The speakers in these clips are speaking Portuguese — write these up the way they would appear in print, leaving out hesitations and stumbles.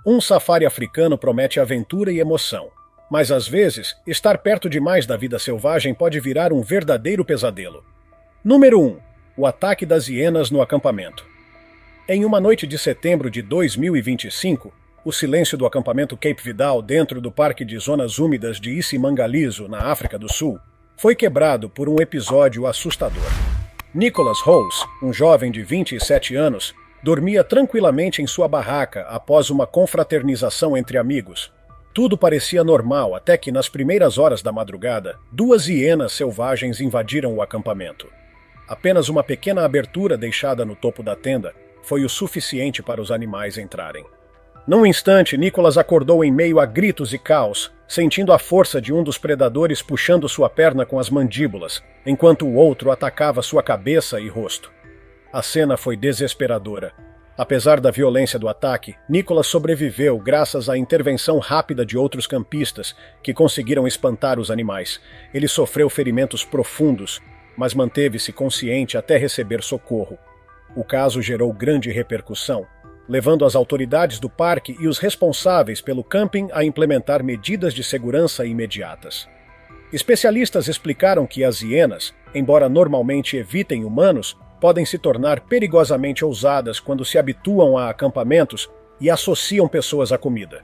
Um safari africano promete aventura e emoção, mas às vezes, estar perto demais da vida selvagem pode virar um verdadeiro pesadelo. Número 1. O ataque das hienas no acampamento. Em uma noite de setembro de 2025, o silêncio do acampamento Cape Vidal dentro do Parque de Zonas Úmidas de Isimangaliso, na África do Sul, foi quebrado por um episódio assustador. Nicholas Rose, um jovem de 27 anos, dormia tranquilamente em sua barraca após uma confraternização entre amigos. Tudo parecia normal até que, nas primeiras horas da madrugada, 2 hienas selvagens invadiram o acampamento. Apenas uma pequena abertura deixada no topo da tenda foi o suficiente para os animais entrarem. Num instante, Nicholas acordou em meio a gritos e caos, sentindo a força de um dos predadores puxando sua perna com as mandíbulas, enquanto o outro atacava sua cabeça e rosto. A cena foi desesperadora. Apesar da violência do ataque, Nicholas sobreviveu graças à intervenção rápida de outros campistas, que conseguiram espantar os animais. Ele sofreu ferimentos profundos, mas manteve-se consciente até receber socorro. O caso gerou grande repercussão, levando as autoridades do parque e os responsáveis pelo camping a implementar medidas de segurança imediatas. Especialistas explicaram que as hienas, embora normalmente evitem humanos, podem se tornar perigosamente ousadas quando se habituam a acampamentos e associam pessoas à comida.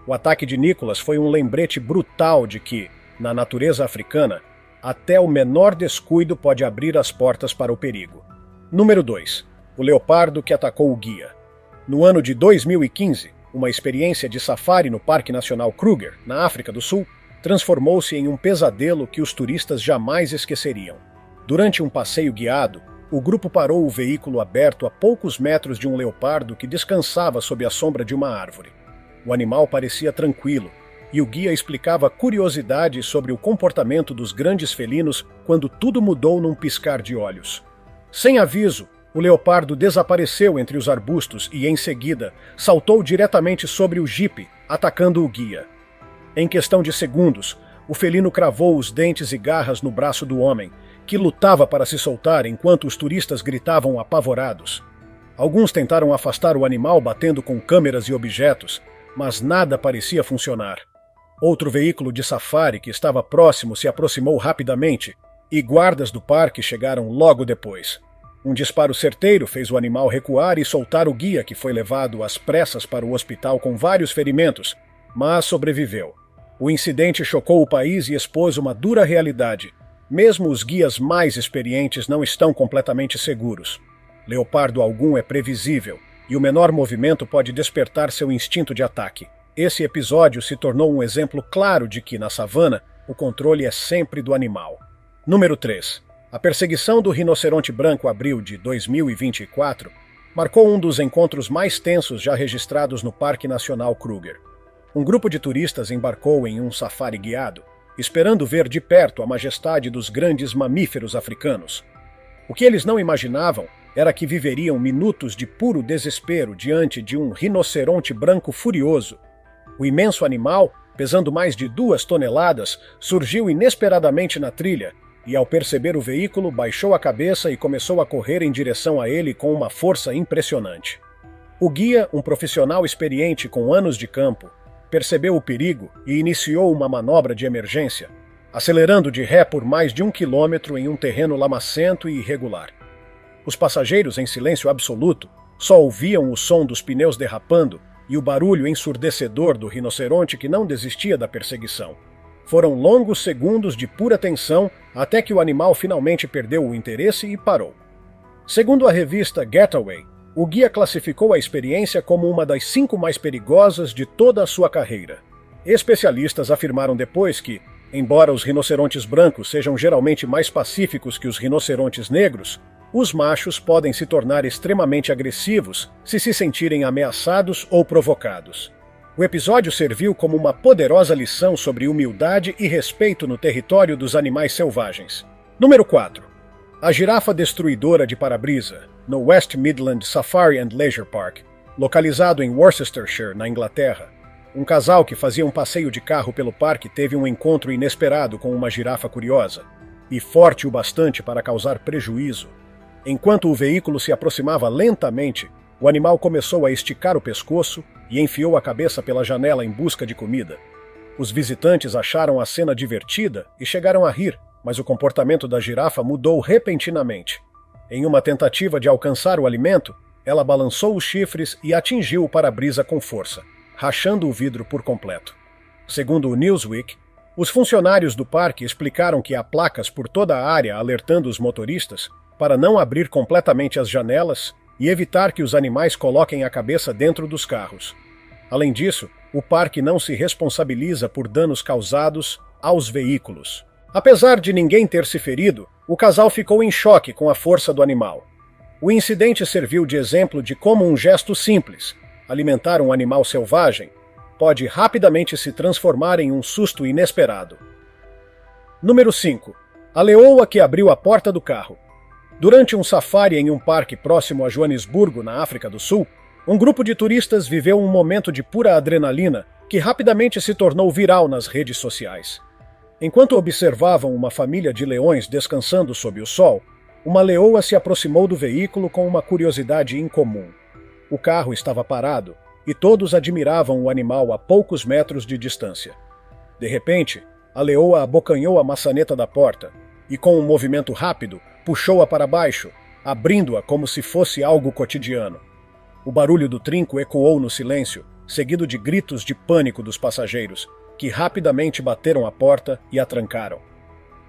O ataque de Nicholas foi um lembrete brutal de que, na natureza africana, até o menor descuido pode abrir as portas para o perigo. Número 2. O leopardo que atacou o guia. No ano de 2015, uma experiência de safari no Parque Nacional Kruger, na África do Sul, transformou-se em um pesadelo que os turistas jamais esqueceriam. Durante um passeio guiado, o grupo parou o veículo aberto a poucos metros de um leopardo que descansava sob a sombra de uma árvore. O animal parecia tranquilo, e o guia explicava curiosidades sobre o comportamento dos grandes felinos quando tudo mudou num piscar de olhos. Sem aviso, o leopardo desapareceu entre os arbustos e, em seguida, saltou diretamente sobre o jipe, atacando o guia. Em questão de segundos, o felino cravou os dentes e garras no braço do homem, que lutava para se soltar enquanto os turistas gritavam apavorados. Alguns tentaram afastar o animal batendo com câmeras e objetos, mas nada parecia funcionar. Outro veículo de safari que estava próximo se aproximou rapidamente, e guardas do parque chegaram logo depois. Um disparo certeiro fez o animal recuar e soltar o guia, que foi levado às pressas para o hospital com vários ferimentos, mas sobreviveu. O incidente chocou o país e expôs uma dura realidade. Mesmo os guias mais experientes não estão completamente seguros. Leopardo algum é previsível, e o menor movimento pode despertar seu instinto de ataque. Esse episódio se tornou um exemplo claro de que, na savana, o controle é sempre do animal. Número 3. A perseguição do rinoceronte branco abril de 2024 marcou um dos encontros mais tensos já registrados no Parque Nacional Kruger. Um grupo de turistas embarcou em um safari guiado, esperando ver de perto a majestade dos grandes mamíferos africanos. O que eles não imaginavam era que viveriam minutos de puro desespero diante de um rinoceronte branco furioso. O imenso animal, pesando mais de 2 toneladas, surgiu inesperadamente na trilha e, ao perceber o veículo, baixou a cabeça e começou a correr em direção a ele com uma força impressionante. O guia, um profissional experiente com anos de campo, percebeu o perigo e iniciou uma manobra de emergência, acelerando de ré por mais de 1 quilômetro em um terreno lamacento e irregular. Os passageiros, em silêncio absoluto, só ouviam o som dos pneus derrapando e o barulho ensurdecedor do rinoceronte que não desistia da perseguição. Foram longos segundos de pura tensão até que o animal finalmente perdeu o interesse e parou. Segundo a revista Getaway, o guia classificou a experiência como uma das 5 mais perigosas de toda a sua carreira. Especialistas afirmaram depois que, embora os rinocerontes brancos sejam geralmente mais pacíficos que os rinocerontes negros, os machos podem se tornar extremamente agressivos se sentirem ameaçados ou provocados. O episódio serviu como uma poderosa lição sobre humildade e respeito no território dos animais selvagens. Número 4. A girafa destruidora de para-brisa, no West Midland Safari and Leisure Park, localizado em Worcestershire, na Inglaterra. Um casal que fazia um passeio de carro pelo parque teve um encontro inesperado com uma girafa curiosa, e forte o bastante para causar prejuízo. Enquanto o veículo se aproximava lentamente, O animal começou a esticar o pescoço e enfiou a cabeça pela janela em busca de comida. Os visitantes acharam a cena divertida e chegaram a rir, mas o comportamento da girafa mudou repentinamente. Em uma tentativa de alcançar o alimento, ela balançou os chifres e atingiu o para-brisa com força, rachando o vidro por completo. Segundo o Newsweek, os funcionários do parque explicaram que há placas por toda a área alertando os motoristas para não abrir completamente as janelas e evitar que os animais coloquem a cabeça dentro dos carros. Além disso, o parque não se responsabiliza por danos causados aos veículos. Apesar de ninguém ter se ferido, o casal ficou em choque com a força do animal. O incidente serviu de exemplo de como um gesto simples, alimentar um animal selvagem, pode rapidamente se transformar em um susto inesperado. Número 5. A leoa que abriu a porta do carro. Durante um safari em um parque próximo a Joanesburgo, na África do Sul, um grupo de turistas viveu um momento de pura adrenalina que rapidamente se tornou viral nas redes sociais. Enquanto observavam uma família de leões descansando sob o sol, uma leoa se aproximou do veículo com uma curiosidade incomum. O carro estava parado e todos admiravam o animal a poucos metros de distância. De repente, a leoa abocanhou a maçaneta da porta e, com um movimento rápido, puxou-a para baixo, abrindo-a como se fosse algo cotidiano. O barulho do trinco ecoou no silêncio, seguido de gritos de pânico dos passageiros, que rapidamente bateram a porta e a trancaram.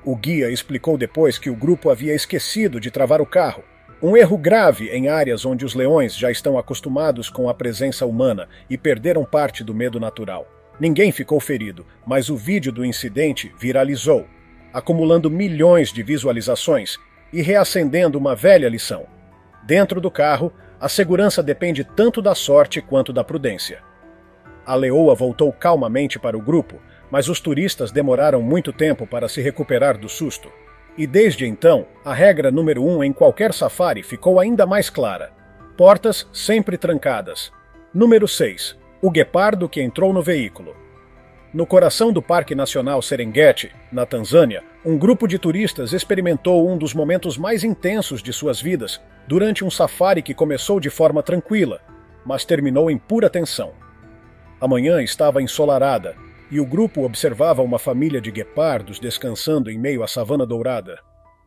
O guia explicou depois que o grupo havia esquecido de travar o carro, um erro grave em áreas onde os leões já estão acostumados com a presença humana e perderam parte do medo natural. Ninguém ficou ferido, mas o vídeo do incidente viralizou, acumulando milhões de visualizações e reacendendo uma velha lição. Dentro do carro, a segurança depende tanto da sorte quanto da prudência. A leoa voltou calmamente para o grupo, mas os turistas demoraram muito tempo para se recuperar do susto. E desde então, a regra número 1 em qualquer safari ficou ainda mais clara. Portas sempre trancadas. Número 6. O guepardo que entrou no veículo. No coração do Parque Nacional Serengeti, na Tanzânia, um grupo de turistas experimentou um dos momentos mais intensos de suas vidas durante um safari que começou de forma tranquila, mas terminou em pura tensão. A manhã estava ensolarada e o grupo observava uma família de guepardos descansando em meio à savana dourada.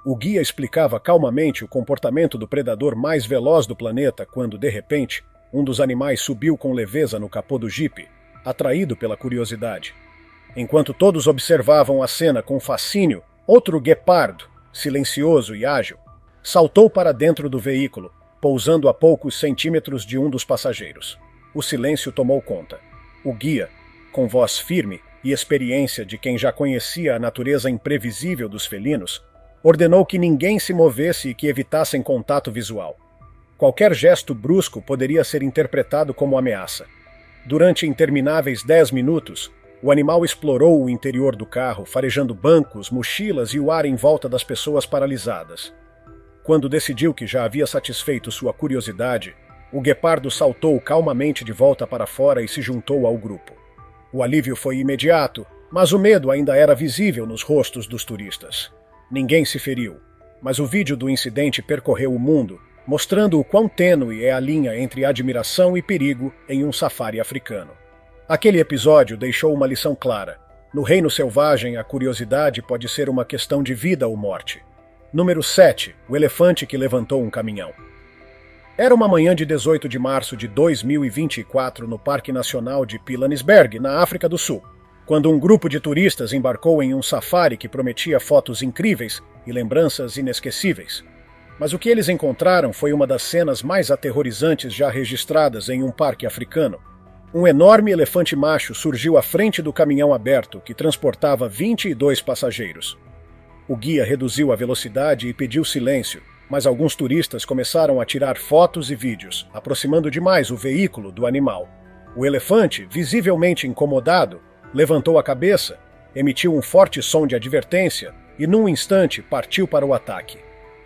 O guia explicava calmamente o comportamento do predador mais veloz do planeta quando, de repente, um dos animais subiu com leveza no capô do jipe, atraído pela curiosidade. Enquanto todos observavam a cena com fascínio, outro guepardo, silencioso e ágil, saltou para dentro do veículo, pousando a poucos centímetros de um dos passageiros. O silêncio tomou conta. O guia, com voz firme e experiência de quem já conhecia a natureza imprevisível dos felinos, ordenou que ninguém se movesse e que evitassem contato visual. Qualquer gesto brusco poderia ser interpretado como ameaça. Durante intermináveis 10 minutos, o animal explorou o interior do carro, farejando bancos, mochilas e o ar em volta das pessoas paralisadas. Quando decidiu que já havia satisfeito sua curiosidade, o guepardo saltou calmamente de volta para fora e se juntou ao grupo. O alívio foi imediato, mas o medo ainda era visível nos rostos dos turistas. Ninguém se feriu, mas o vídeo do incidente percorreu o mundo, mostrando o quão tênue é a linha entre admiração e perigo em um safari africano. Aquele episódio deixou uma lição clara. No reino selvagem, a curiosidade pode ser uma questão de vida ou morte. Número 7. O elefante que levantou um caminhão. Era uma manhã de 18 de março de 2024 no Parque Nacional de Pilanesberg, na África do Sul, quando um grupo de turistas embarcou em um safari que prometia fotos incríveis e lembranças inesquecíveis. Mas o que eles encontraram foi uma das cenas mais aterrorizantes já registradas em um parque africano. Um enorme elefante macho surgiu à frente do caminhão aberto que transportava 22 passageiros. O guia reduziu a velocidade e pediu silêncio, mas alguns turistas começaram a tirar fotos e vídeos, aproximando demais o veículo do animal. O elefante, visivelmente incomodado, levantou a cabeça, emitiu um forte som de advertência e, num instante, partiu para o ataque.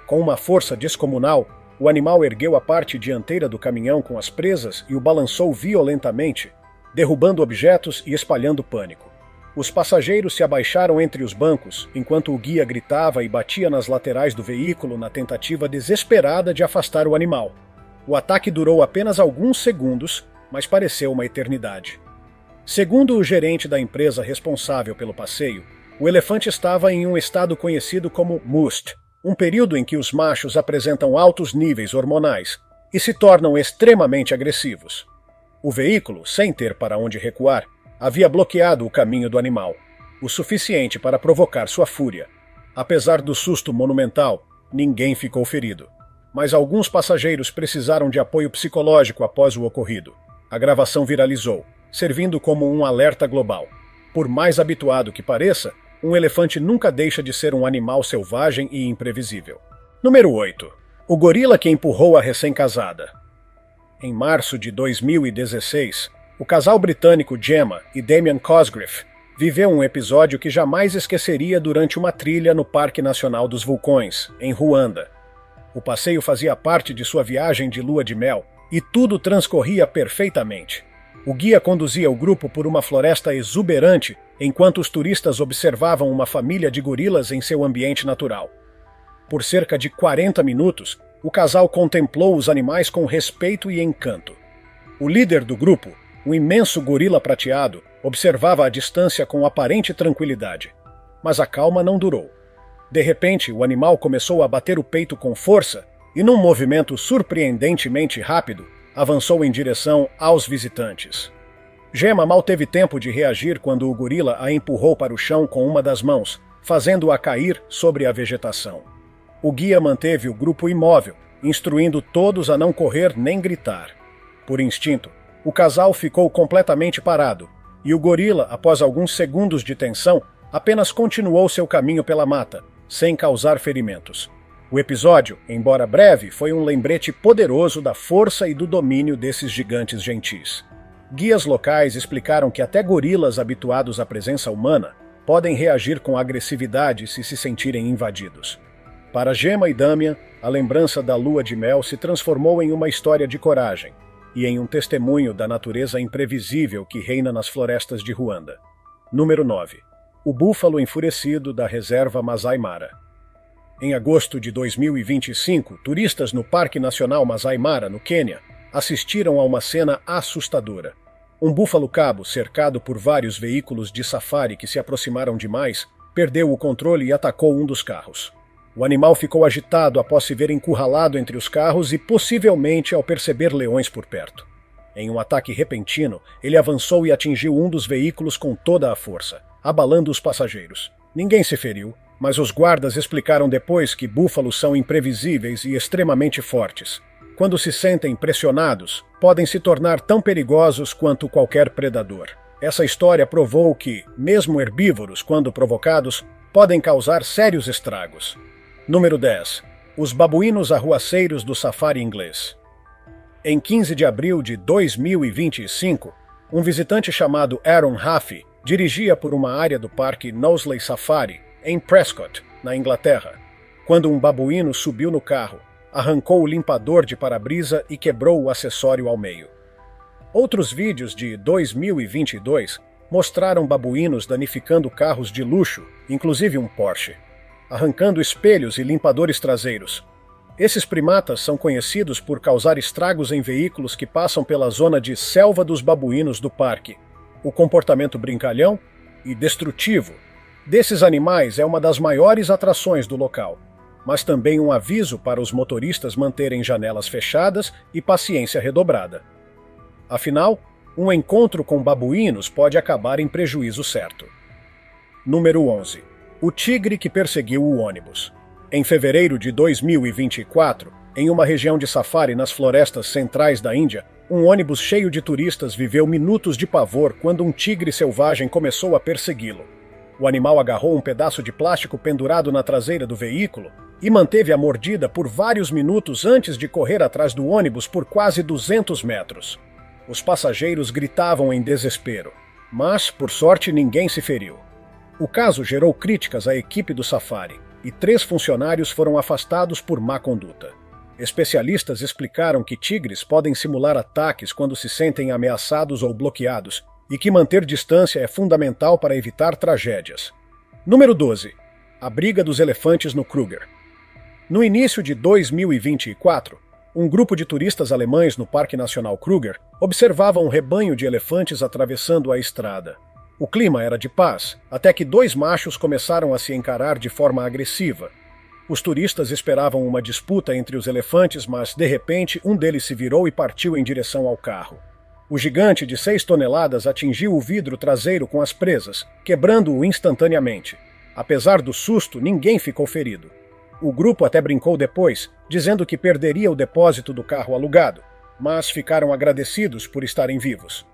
Com uma força descomunal, o animal ergueu a parte dianteira do caminhão com as presas e o balançou violentamente, derrubando objetos e espalhando pânico. Os passageiros se abaixaram entre os bancos, enquanto o guia gritava e batia nas laterais do veículo na tentativa desesperada de afastar o animal. O ataque durou apenas alguns segundos, mas pareceu uma eternidade. Segundo o gerente da empresa responsável pelo passeio, o elefante estava em um estado conhecido como must, um período em que os machos apresentam altos níveis hormonais e se tornam extremamente agressivos. O veículo, sem ter para onde recuar, havia bloqueado o caminho do animal, o suficiente para provocar sua fúria. Apesar do susto monumental, ninguém ficou ferido. Mas alguns passageiros precisaram de apoio psicológico após o ocorrido. A gravação viralizou, servindo como um alerta global. Por mais habituado que pareça, um elefante nunca deixa de ser um animal selvagem e imprevisível. Número 8. O gorila que empurrou a recém-casada. Em março de 2016, o casal britânico Gemma e Damien Cosgriff viveu um episódio que jamais esqueceria durante uma trilha no Parque Nacional dos Vulcões, em Ruanda. O passeio fazia parte de sua viagem de lua de mel e tudo transcorria perfeitamente. O guia conduzia o grupo por uma floresta exuberante enquanto os turistas observavam uma família de gorilas em seu ambiente natural. Por cerca de 40 minutos, o casal contemplou os animais com respeito e encanto. O líder do grupo, um imenso gorila prateado, observava a distância com aparente tranquilidade. Mas a calma não durou. De repente, o animal começou a bater o peito com força e, num movimento surpreendentemente rápido, avançou em direção aos visitantes. Gemma mal teve tempo de reagir quando o gorila a empurrou para o chão com uma das mãos, fazendo-a cair sobre a vegetação. O guia manteve o grupo imóvel, instruindo todos a não correr nem gritar. Por instinto, o casal ficou completamente parado, e o gorila, após alguns segundos de tensão, apenas continuou seu caminho pela mata, sem causar ferimentos. O episódio, embora breve, foi um lembrete poderoso da força e do domínio desses gigantes gentis. Guias locais explicaram que até gorilas habituados à presença humana podem reagir com agressividade se se sentirem invadidos. Para Gemma e Damien, a lembrança da lua de mel se transformou em uma história de coragem e em um testemunho da natureza imprevisível que reina nas florestas de Ruanda. Número 9. O búfalo enfurecido da reserva Masai Mara. Em agosto de 2025, turistas no Parque Nacional Masai Mara, no Quênia, assistiram a uma cena assustadora. Um búfalo cabo, cercado por vários veículos de safari que se aproximaram demais, perdeu o controle e atacou um dos carros. O animal ficou agitado após se ver encurralado entre os carros e possivelmente ao perceber leões por perto. Em um ataque repentino, ele avançou e atingiu um dos veículos com toda a força, abalando os passageiros. Ninguém se feriu, mas os guardas explicaram depois que búfalos são imprevisíveis e extremamente fortes. Quando se sentem pressionados, podem se tornar tão perigosos quanto qualquer predador. Essa história provou que, mesmo herbívoros, quando provocados, podem causar sérios estragos. Número 10. Os babuínos arruaceiros do safari inglês. Em 15 de abril de 2025, um visitante chamado Aaron Huffey dirigia por uma área do parque Knowsley Safari, em Prescott, na Inglaterra, quando um babuíno subiu no carro, arrancou o limpador de para-brisa e quebrou o acessório ao meio. Outros vídeos de 2022 mostraram babuínos danificando carros de luxo, inclusive um Porsche, arrancando espelhos e limpadores traseiros. Esses primatas são conhecidos por causar estragos em veículos que passam pela zona de selva dos babuínos do parque. O comportamento brincalhão e destrutivo desses animais é uma das maiores atrações do local, mas também um aviso para os motoristas manterem janelas fechadas e paciência redobrada. Afinal, um encontro com babuínos pode acabar em prejuízo certo. Número 11. O tigre que perseguiu o ônibus. Em fevereiro de 2024, em uma região de safari nas florestas centrais da Índia, um ônibus cheio de turistas viveu minutos de pavor quando um tigre selvagem começou a persegui-lo. O animal agarrou um pedaço de plástico pendurado na traseira do veículo e manteve a mordida por vários minutos antes de correr atrás do ônibus por quase 200 metros. Os passageiros gritavam em desespero, mas, por sorte, ninguém se feriu. O caso gerou críticas à equipe do safari e 3 funcionários foram afastados por má conduta. Especialistas explicaram que tigres podem simular ataques quando se sentem ameaçados ou bloqueados e que manter distância é fundamental para evitar tragédias. Número 12. A briga dos elefantes no Kruger. No início de 2024, Um grupo de turistas alemães no Parque Nacional Kruger observava um rebanho de elefantes atravessando a estrada. O clima era de paz, até que dois machos começaram a se encarar de forma agressiva. Os turistas esperavam uma disputa entre os elefantes, mas, de repente, um deles se virou e partiu em direção ao carro. O gigante de 6 toneladas atingiu o vidro traseiro com as presas, quebrando-o instantaneamente. Apesar do susto, ninguém ficou ferido. O grupo até brincou depois, dizendo que perderia o depósito do carro alugado, mas ficaram agradecidos por estarem vivos.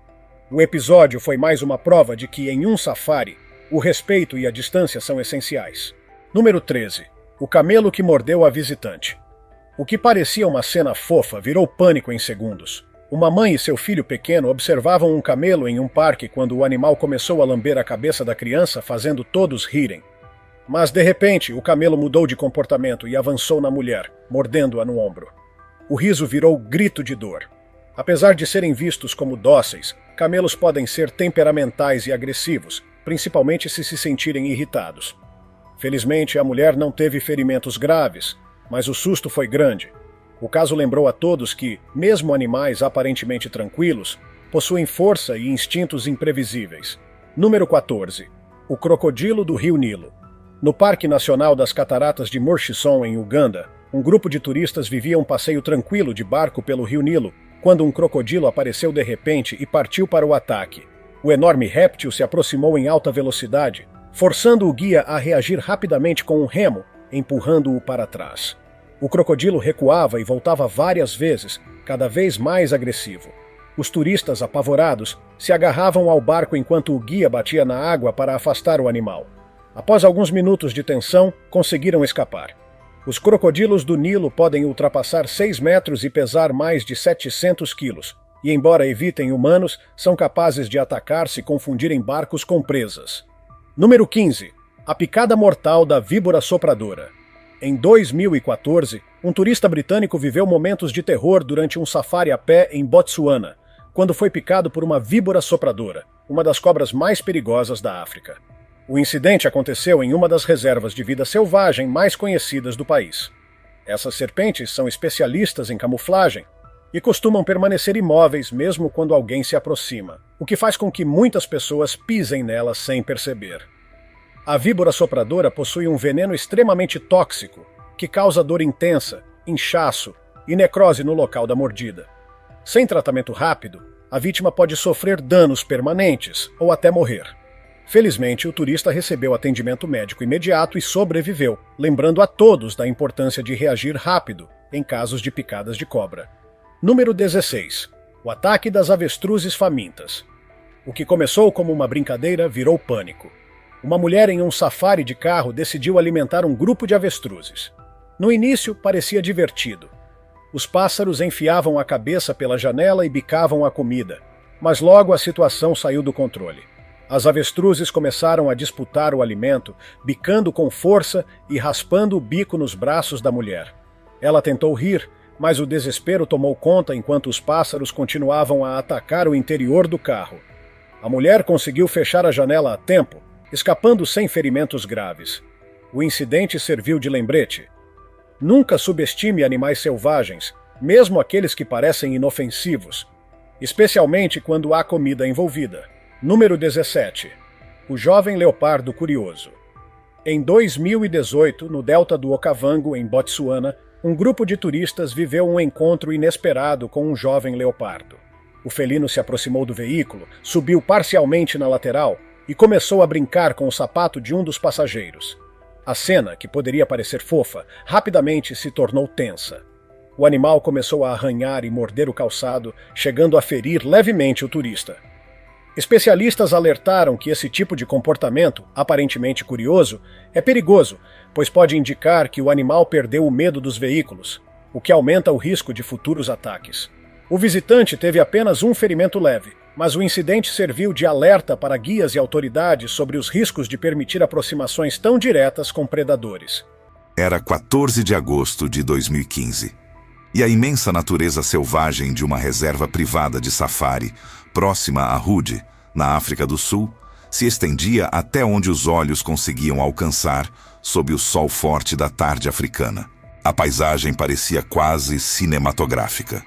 O episódio foi mais uma prova de que, em um safari, o respeito e a distância são essenciais. Número 13. O camelo que mordeu a visitante. O que parecia uma cena fofa virou pânico em segundos. Uma mãe e seu filho pequeno observavam um camelo em um parque quando o animal começou a lamber a cabeça da criança, fazendo todos rirem. Mas, de repente, o camelo mudou de comportamento e avançou na mulher, mordendo-a no ombro. O riso virou grito de dor. Apesar de serem vistos como dóceis, camelos podem ser temperamentais e agressivos, principalmente se sentirem irritados. Felizmente, a mulher não teve ferimentos graves, mas o susto foi grande. O caso lembrou a todos que, mesmo animais aparentemente tranquilos, possuem força e instintos imprevisíveis. Número 14. O crocodilo do Rio Nilo. No Parque Nacional das Cataratas de Murchison, em Uganda, um grupo de turistas vivia um passeio tranquilo de barco pelo Rio Nilo, quando um crocodilo apareceu de repente e partiu para o ataque. O enorme réptil se aproximou em alta velocidade, forçando o guia a reagir rapidamente com um remo, empurrando-o para trás. O crocodilo recuava e voltava várias vezes, cada vez mais agressivo. Os turistas, apavorados, se agarravam ao barco enquanto o guia batia na água para afastar o animal. Após alguns minutos de tensão, conseguiram escapar. Os crocodilos do Nilo podem ultrapassar 6 metros e pesar mais de 700 quilos, e embora evitem humanos, são capazes de atacar se confundirem barcos com presas. Número 15. A picada mortal da víbora sopradora. Em 2014, um turista britânico viveu momentos de terror durante um safari a pé em Botsuana, quando foi picado por uma víbora sopradora, uma das cobras mais perigosas da África. O incidente aconteceu em uma das reservas de vida selvagem mais conhecidas do país. Essas serpentes são especialistas em camuflagem e costumam permanecer imóveis mesmo quando alguém se aproxima, o que faz com que muitas pessoas pisem nelas sem perceber. A víbora sopradora possui um veneno extremamente tóxico, que causa dor intensa, inchaço e necrose no local da mordida. Sem tratamento rápido, a vítima pode sofrer danos permanentes ou até morrer. Felizmente, o turista recebeu atendimento médico imediato e sobreviveu, lembrando a todos da importância de reagir rápido em casos de picadas de cobra. Número 16. O ataque das avestruzes famintas. O que começou como uma brincadeira virou pânico. Uma mulher em um safari de carro decidiu alimentar um grupo de avestruzes. No início, parecia divertido. Os pássaros enfiavam a cabeça pela janela e bicavam a comida, mas logo a situação saiu do controle. As avestruzes começaram a disputar o alimento, bicando com força e raspando o bico nos braços da mulher. Ela tentou rir, mas o desespero tomou conta enquanto os pássaros continuavam a atacar o interior do carro. A mulher conseguiu fechar a janela a tempo, escapando sem ferimentos graves. O incidente serviu de lembrete. Nunca subestime animais selvagens, mesmo aqueles que parecem inofensivos, especialmente quando há comida envolvida. Número 17. O jovem leopardo curioso. Em 2018, no delta do Okavango, em Botsuana, um grupo de turistas viveu um encontro inesperado com um jovem leopardo. O felino se aproximou do veículo, subiu parcialmente na lateral e começou a brincar com o sapato de um dos passageiros. A cena, que poderia parecer fofa, rapidamente se tornou tensa. O animal começou a arranhar e morder o calçado, chegando a ferir levemente o turista. Especialistas alertaram que esse tipo de comportamento, aparentemente curioso, é perigoso, pois pode indicar que o animal perdeu o medo dos veículos, o que aumenta o risco de futuros ataques. O visitante teve apenas um ferimento leve, mas o incidente serviu de alerta para guias e autoridades sobre os riscos de permitir aproximações tão diretas com predadores. Era 14 de agosto de 2015, e a imensa natureza selvagem de uma reserva privada de safari, próxima a Rude, na África do Sul, se estendia até onde os olhos conseguiam alcançar sob o sol forte da tarde africana. A paisagem parecia quase cinematográfica.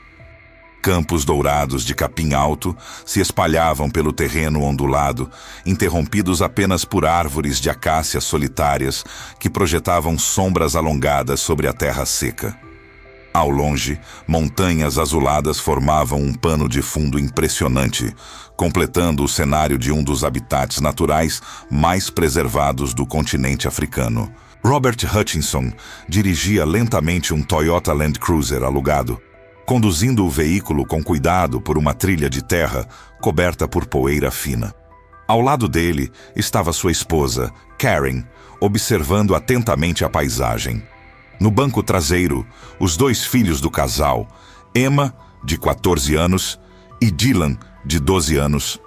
Campos dourados de capim alto se espalhavam pelo terreno ondulado, interrompidos apenas por árvores de acácias solitárias que projetavam sombras alongadas sobre a terra seca. Ao longe, montanhas azuladas formavam um pano de fundo impressionante, completando o cenário de um dos habitats naturais mais preservados do continente africano. Robert Hutchinson dirigia lentamente um Toyota Land Cruiser alugado, conduzindo o veículo com cuidado por uma trilha de terra coberta por poeira fina. Ao lado dele estava sua esposa, Karen, observando atentamente a paisagem. No banco traseiro, os dois filhos do casal, Emma, de 14 anos, e Dylan, de 12 anos,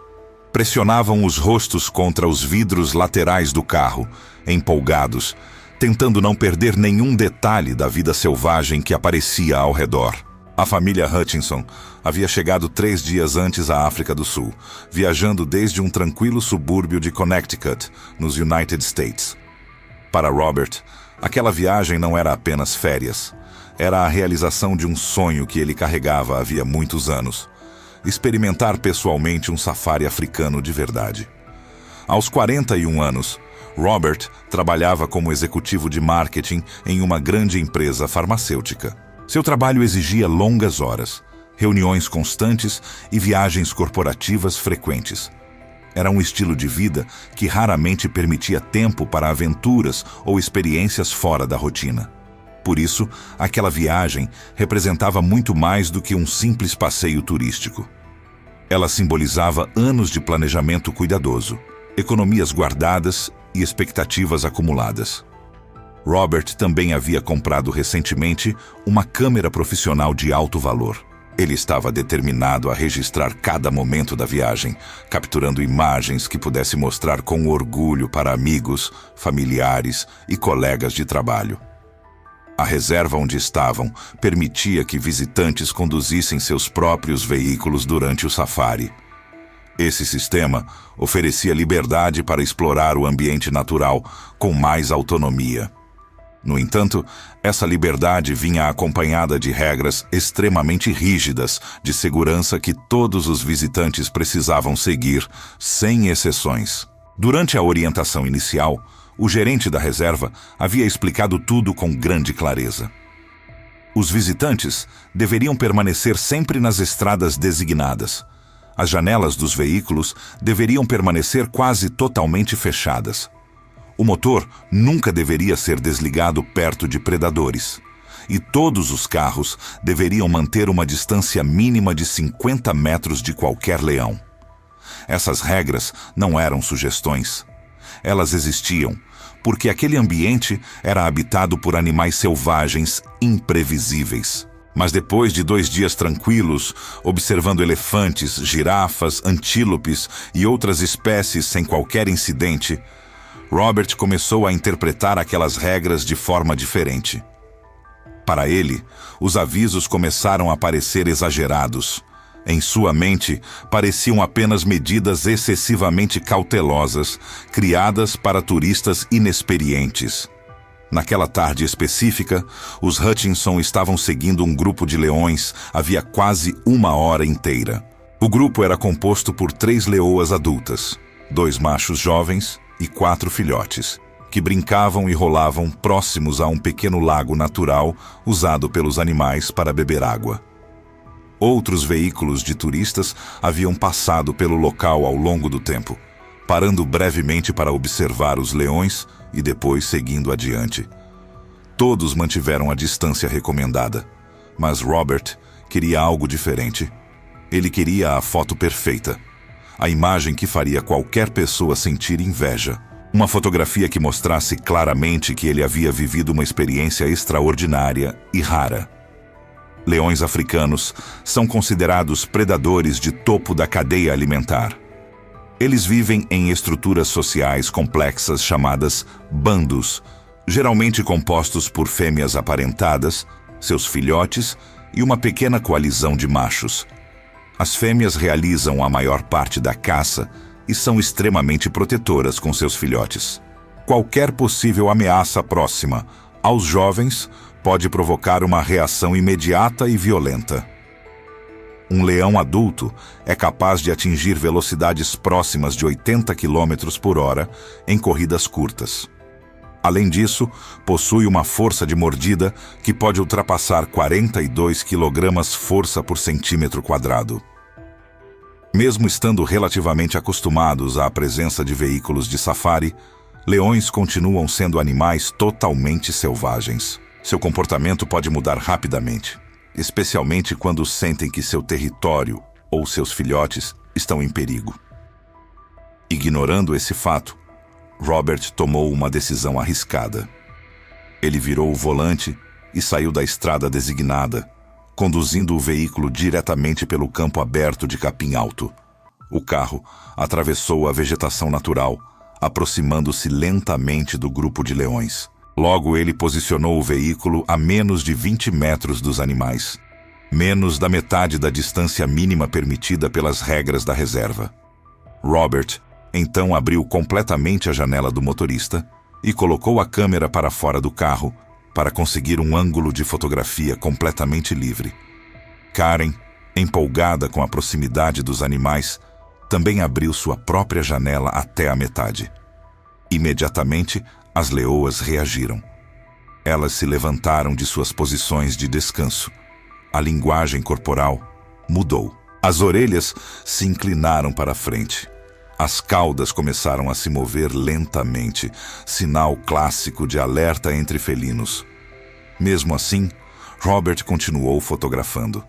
pressionavam os rostos contra os vidros laterais do carro, empolgados, tentando não perder nenhum detalhe da vida selvagem que aparecia ao redor. A família Hutchinson havia chegado 3 dias antes à África do Sul, viajando desde um tranquilo subúrbio de Connecticut, nos United States. Para Robert, aquela viagem não era apenas férias. Era a realização de um sonho que ele carregava havia muitos anos: experimentar pessoalmente um safari africano de verdade. Aos 41 anos, Robert trabalhava como executivo de marketing em uma grande empresa farmacêutica. Seu trabalho exigia longas horas, reuniões constantes e viagens corporativas frequentes. Era um estilo de vida que raramente permitia tempo para aventuras ou experiências fora da rotina. Por isso, aquela viagem representava muito mais do que um simples passeio turístico. Ela simbolizava anos de planejamento cuidadoso, economias guardadas e expectativas acumuladas. Robert também havia comprado recentemente uma câmera profissional de alto valor. Ele estava determinado a registrar cada momento da viagem, capturando imagens que pudesse mostrar com orgulho para amigos, familiares e colegas de trabalho. A reserva onde estavam permitia que visitantes conduzissem seus próprios veículos durante o safari. Esse sistema oferecia liberdade para explorar o ambiente natural com mais autonomia. No entanto, essa liberdade vinha acompanhada de regras extremamente rígidas de segurança que todos os visitantes precisavam seguir, sem exceções. Durante a orientação inicial, o gerente da reserva havia explicado tudo com grande clareza. Os visitantes deveriam permanecer sempre nas estradas designadas. As janelas dos veículos deveriam permanecer quase totalmente fechadas. O motor nunca deveria ser desligado perto de predadores. E todos os carros deveriam manter uma distância mínima de 50 metros de qualquer leão. Essas regras não eram sugestões. Elas existiam porque aquele ambiente era habitado por animais selvagens imprevisíveis. Mas depois de 2 dias tranquilos, observando elefantes, girafas, antílopes e outras espécies sem qualquer incidente, Robert começou a interpretar aquelas regras de forma diferente. Para ele, os avisos começaram a parecer exagerados. Em sua mente, pareciam apenas medidas excessivamente cautelosas, criadas para turistas inexperientes. Naquela tarde específica, os Hutchinson estavam seguindo um grupo de leões havia quase 1 hora inteira. O grupo era composto por 3 leoas adultas, 2 machos jovens e 4 filhotes, que brincavam e rolavam próximos a um pequeno lago natural usado pelos animais para beber água. Outros veículos de turistas haviam passado pelo local ao longo do tempo, parando brevemente para observar os leões e depois seguindo adiante. Todos mantiveram a distância recomendada, mas Robert queria algo diferente. Ele queria a foto perfeita, a imagem que faria qualquer pessoa sentir inveja. Uma fotografia que mostrasse claramente que ele havia vivido uma experiência extraordinária e rara. Leões africanos são considerados predadores de topo da cadeia alimentar. Eles vivem em estruturas sociais complexas chamadas bandos, geralmente compostos por fêmeas aparentadas, seus filhotes e uma pequena coalizão de machos. As fêmeas realizam a maior parte da caça e são extremamente protetoras com seus filhotes. Qualquer possível ameaça próxima aos jovens pode provocar uma reação imediata e violenta. Um leão adulto é capaz de atingir velocidades próximas de 80 km por hora em corridas curtas. Além disso, possui uma força de mordida que pode ultrapassar 42 kg força por centímetro quadrado. Mesmo estando relativamente acostumados à presença de veículos de safari, leões continuam sendo animais totalmente selvagens. Seu comportamento pode mudar rapidamente, especialmente quando sentem que seu território ou seus filhotes estão em perigo. Ignorando esse fato, Robert tomou uma decisão arriscada. Ele virou o volante e saiu da estrada designada, conduzindo o veículo diretamente pelo campo aberto de capim alto. O carro atravessou a vegetação natural, aproximando-se lentamente do grupo de leões. Logo, ele posicionou o veículo a menos de 20 metros dos animais, menos da metade da distância mínima permitida pelas regras da reserva. Robert então abriu completamente a janela do motorista e colocou a câmera para fora do carro para conseguir um ângulo de fotografia completamente livre. Karen, empolgada com a proximidade dos animais, também abriu sua própria janela até a metade. Imediatamente, as leoas reagiram. Elas se levantaram de suas posições de descanso. A linguagem corporal mudou. As orelhas se inclinaram para a frente. As caudas começaram a se mover lentamente, sinal clássico de alerta entre felinos. Mesmo assim, Robert continuou fotografando.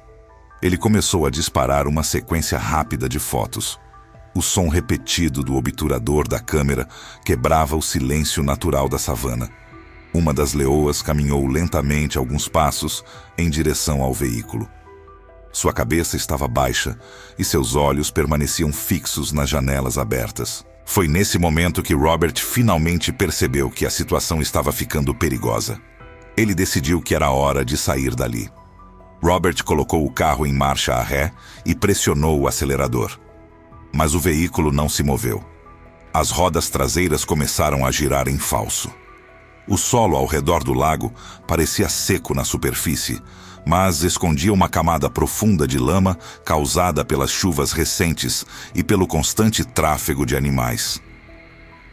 Ele começou a disparar uma sequência rápida de fotos. O som repetido do obturador da câmera quebrava o silêncio natural da savana. Uma das leoas caminhou lentamente alguns passos em direção ao veículo. Sua cabeça estava baixa e seus olhos permaneciam fixos nas janelas abertas. Foi nesse momento que Robert finalmente percebeu que a situação estava ficando perigosa. Ele decidiu que era hora de sair dali. Robert colocou o carro em marcha a ré e pressionou o acelerador. Mas o veículo não se moveu. As rodas traseiras começaram a girar em falso. O solo ao redor do lago parecia seco na superfície, mas escondia uma camada profunda de lama causada pelas chuvas recentes e pelo constante tráfego de animais.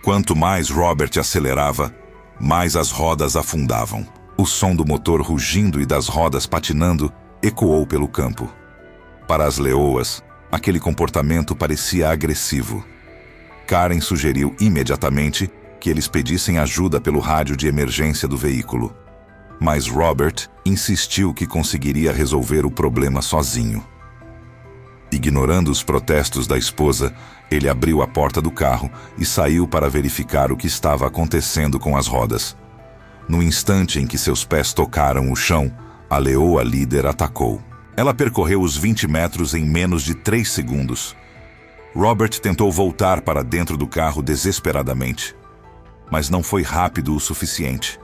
Quanto mais Robert acelerava, mais as rodas afundavam. O som do motor rugindo e das rodas patinando ecoou pelo campo. Para as leoas, aquele comportamento parecia agressivo. Karen sugeriu imediatamente que eles pedissem ajuda pelo rádio de emergência do veículo. Mas Robert insistiu que conseguiria resolver o problema sozinho. Ignorando os protestos da esposa, ele abriu a porta do carro e saiu para verificar o que estava acontecendo com as rodas. No instante em que seus pés tocaram o chão, a leoa líder atacou. Ela percorreu os 20 metros em menos de 3 segundos. Robert tentou voltar para dentro do carro desesperadamente, mas não foi rápido o suficiente.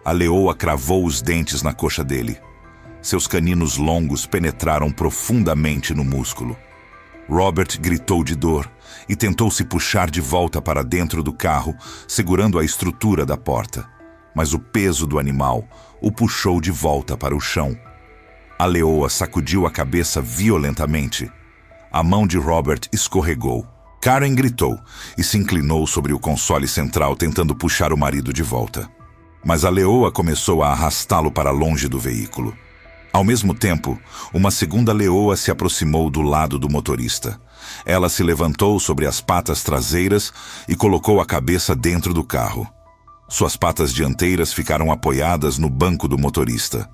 A leoa cravou os dentes na coxa dele. Seus caninos longos penetraram profundamente no músculo. Robert gritou de dor e tentou se puxar de volta para dentro do carro, segurando a estrutura da porta. Mas o peso do animal o puxou de volta para o chão. A leoa sacudiu a cabeça violentamente. A mão de Robert escorregou. Karen gritou e se inclinou sobre o console central tentando puxar o marido de volta. Mas a leoa começou a arrastá-lo para longe do veículo. Ao mesmo tempo, uma segunda leoa se aproximou do lado do motorista. Ela se levantou sobre as patas traseiras e colocou a cabeça dentro do carro. Suas patas dianteiras ficaram apoiadas no banco do motorista.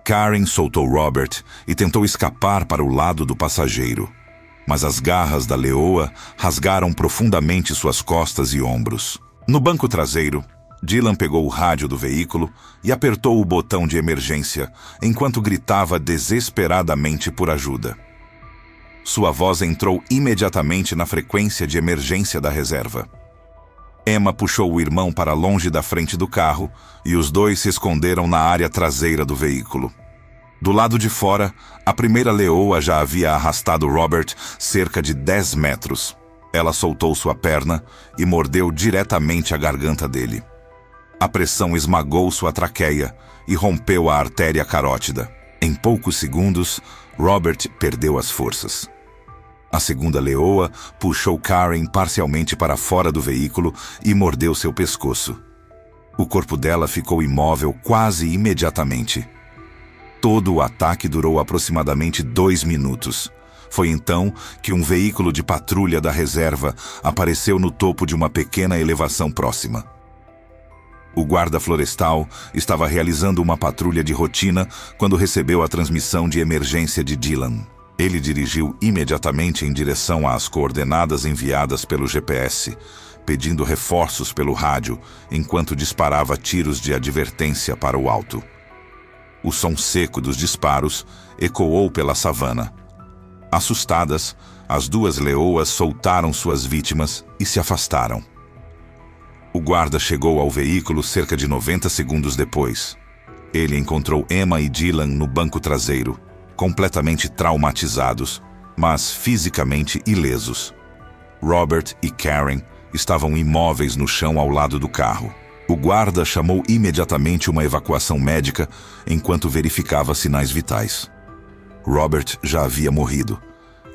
Karen soltou Robert e tentou escapar para o lado do passageiro. Mas as garras da leoa rasgaram profundamente suas costas e ombros. No banco traseiro, Dylan pegou o rádio do veículo e apertou o botão de emergência, enquanto gritava desesperadamente por ajuda. Sua voz entrou imediatamente na frequência de emergência da reserva. Emma puxou o irmão para longe da frente do carro e os dois se esconderam na área traseira do veículo. Do lado de fora, a primeira leoa já havia arrastado Robert cerca de 10 metros. Ela soltou sua perna e mordeu diretamente a garganta dele. A pressão esmagou sua traqueia e rompeu a artéria carótida. Em poucos segundos, Robert perdeu as forças. A segunda leoa puxou Karen parcialmente para fora do veículo e mordeu seu pescoço. O corpo dela ficou imóvel quase imediatamente. Todo o ataque durou aproximadamente 2 minutos. Foi então que um veículo de patrulha da reserva apareceu no topo de uma pequena elevação próxima. O guarda florestal estava realizando uma patrulha de rotina quando recebeu a transmissão de emergência de Dylan. Ele dirigiu imediatamente em direção às coordenadas enviadas pelo GPS, pedindo reforços pelo rádio, enquanto disparava tiros de advertência para o alto. O som seco dos disparos ecoou pela savana. Assustadas, as 2 leoas soltaram suas vítimas e se afastaram. O guarda chegou ao veículo cerca de 90 segundos depois. Ele encontrou Emma e Dylan no banco traseiro, completamente traumatizados, mas fisicamente ilesos. Robert e Karen estavam imóveis no chão ao lado do carro. O guarda chamou imediatamente uma evacuação médica enquanto verificava sinais vitais. Robert já havia morrido.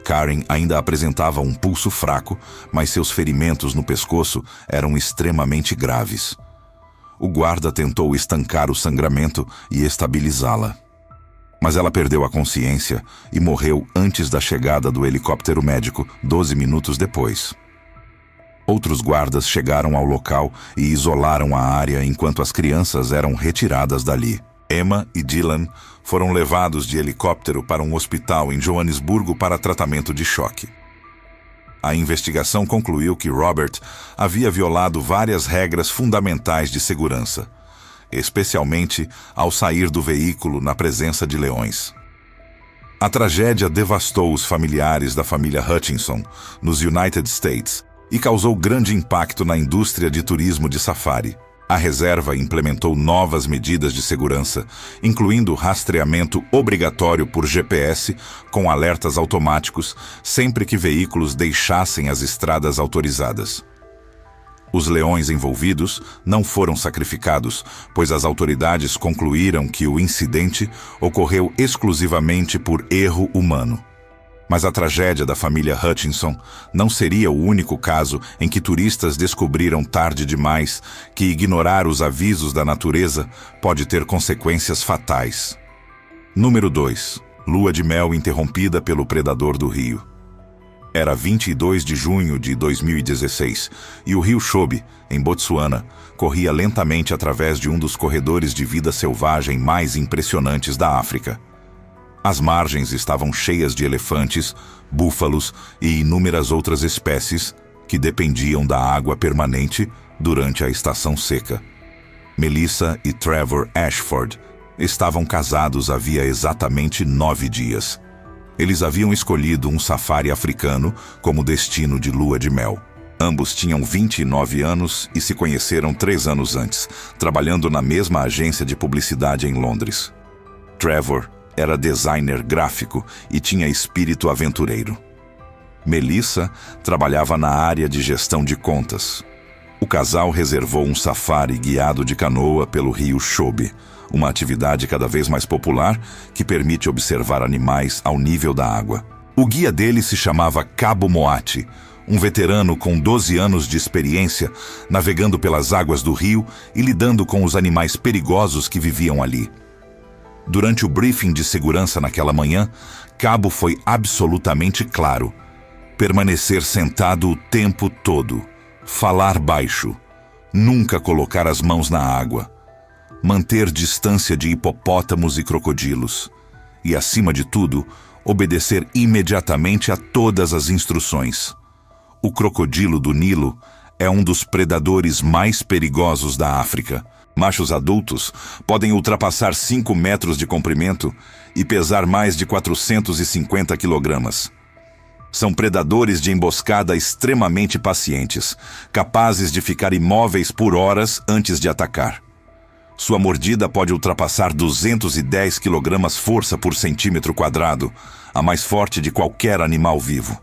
Karen ainda apresentava um pulso fraco, mas seus ferimentos no pescoço eram extremamente graves. O guarda tentou estancar o sangramento e estabilizá-la. Mas ela perdeu a consciência e morreu antes da chegada do helicóptero médico, 12 minutos depois. Outros guardas chegaram ao local e isolaram a área enquanto as crianças eram retiradas dali. Emma e Dylan foram levados de helicóptero para um hospital em Joanesburgo para tratamento de choque. A investigação concluiu que Robert havia violado várias regras fundamentais de segurança, especialmente ao sair do veículo na presença de leões. A tragédia devastou os familiares da família Hutchinson, nos United States, e causou grande impacto na indústria de turismo de safari. A reserva implementou novas medidas de segurança, incluindo rastreamento obrigatório por GPS com alertas automáticos sempre que veículos deixassem as estradas autorizadas. Os leões envolvidos não foram sacrificados, pois as autoridades concluíram que o incidente ocorreu exclusivamente por erro humano. Mas a tragédia da família Hutchinson não seria o único caso em que turistas descobriram tarde demais que ignorar os avisos da natureza pode ter consequências fatais. Número 2. Lua de mel interrompida pelo predador do rio. Era 22 de junho de 2016 e o rio Chobe, em Botsuana, corria lentamente através de um dos corredores de vida selvagem mais impressionantes da África. As margens estavam cheias de elefantes, búfalos e inúmeras outras espécies que dependiam da água permanente durante a estação seca. Melissa e Trevor Ashford estavam casados havia exatamente 9 dias. Eles haviam escolhido um safari africano como destino de lua de mel. Ambos tinham 29 anos e se conheceram 3 anos antes, trabalhando na mesma agência de publicidade em Londres. Trevor era designer gráfico e tinha espírito aventureiro. Melissa trabalhava na área de gestão de contas. O casal reservou um safari guiado de canoa pelo rio Chobe, uma atividade cada vez mais popular que permite observar animais ao nível da água. O guia dele se chamava Cabo Moati, um veterano com 12 anos de experiência navegando pelas águas do rio e lidando com os animais perigosos que viviam ali. Durante o briefing de segurança naquela manhã, Cabo foi absolutamente claro. Permanecer sentado o tempo todo. Falar baixo. Nunca colocar as mãos na água. Manter distância de hipopótamos e crocodilos. E, acima de tudo, obedecer imediatamente a todas as instruções. O crocodilo do Nilo é um dos predadores mais perigosos da África. Machos adultos podem ultrapassar 5 metros de comprimento e pesar mais de 450 quilogramas. São predadores de emboscada extremamente pacientes, capazes de ficar imóveis por horas antes de atacar. Sua mordida pode ultrapassar 210 quilogramas força por centímetro quadrado, a mais forte de qualquer animal vivo.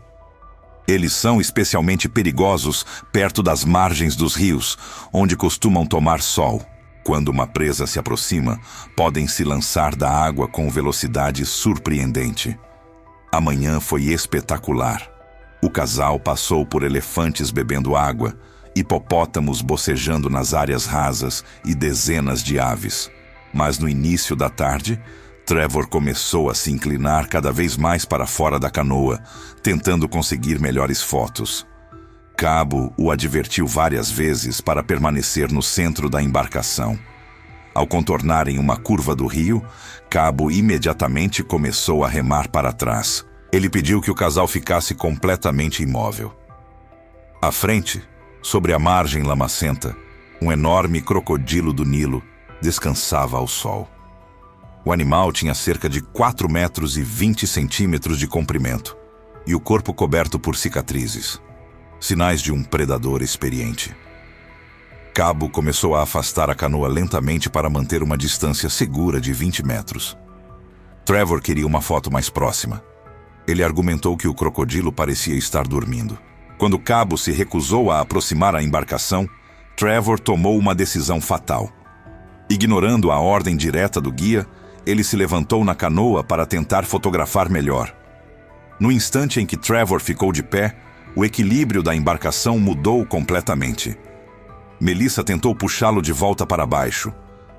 Eles são especialmente perigosos perto das margens dos rios, onde costumam tomar sol. Quando uma presa se aproxima, podem se lançar da água com velocidade surpreendente. A manhã foi espetacular. O casal passou por elefantes bebendo água, hipopótamos bocejando nas áreas rasas e dezenas de aves. Mas no início da tarde, Trevor começou a se inclinar cada vez mais para fora da canoa, tentando conseguir melhores fotos. Cabo o advertiu várias vezes para permanecer no centro da embarcação. Ao contornarem uma curva do rio, Cabo imediatamente começou a remar para trás. Ele pediu que o casal ficasse completamente imóvel. À frente, sobre a margem lamacenta, um enorme crocodilo do Nilo descansava ao sol. O animal tinha cerca de 4 metros e 20 centímetros de comprimento e o corpo coberto por cicatrizes, sinais de um predador experiente. Cabo começou a afastar a canoa lentamente para manter uma distância segura de 20 metros. Trevor queria uma foto mais próxima. Ele argumentou que o crocodilo parecia estar dormindo. Quando Cabo se recusou a aproximar a embarcação, Trevor tomou uma decisão fatal. Ignorando a ordem direta do guia, ele se levantou na canoa para tentar fotografar melhor. No instante em que Trevor ficou de pé, o equilíbrio da embarcação mudou completamente. Melissa tentou puxá-lo de volta para baixo,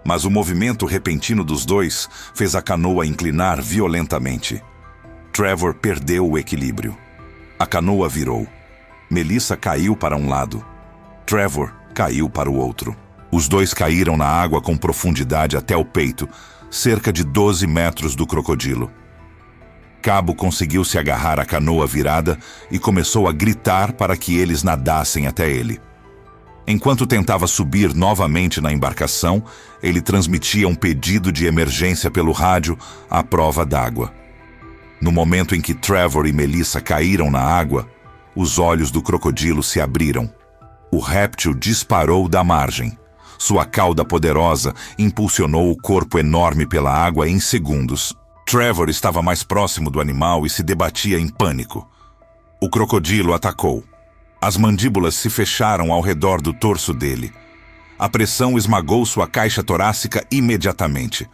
mas o movimento repentino dos dois fez a canoa inclinar violentamente. Trevor perdeu o equilíbrio. A canoa virou. Melissa caiu para um lado. Trevor caiu para o outro. Os dois caíram na água com profundidade até o peito, cerca de 12 metros do crocodilo. Cabo conseguiu se agarrar à canoa virada e começou a gritar para que eles nadassem até ele. Enquanto tentava subir novamente na embarcação, ele transmitia um pedido de emergência pelo rádio à prova d'água. No momento em que Trevor e Melissa caíram na água, os olhos do crocodilo se abriram. O réptil disparou da margem. Sua cauda poderosa impulsionou o corpo enorme pela água em segundos. Trevor estava mais próximo do animal e se debatia em pânico. O crocodilo atacou. As mandíbulas se fecharam ao redor do torso dele. A pressão esmagou sua caixa torácica imediatamente.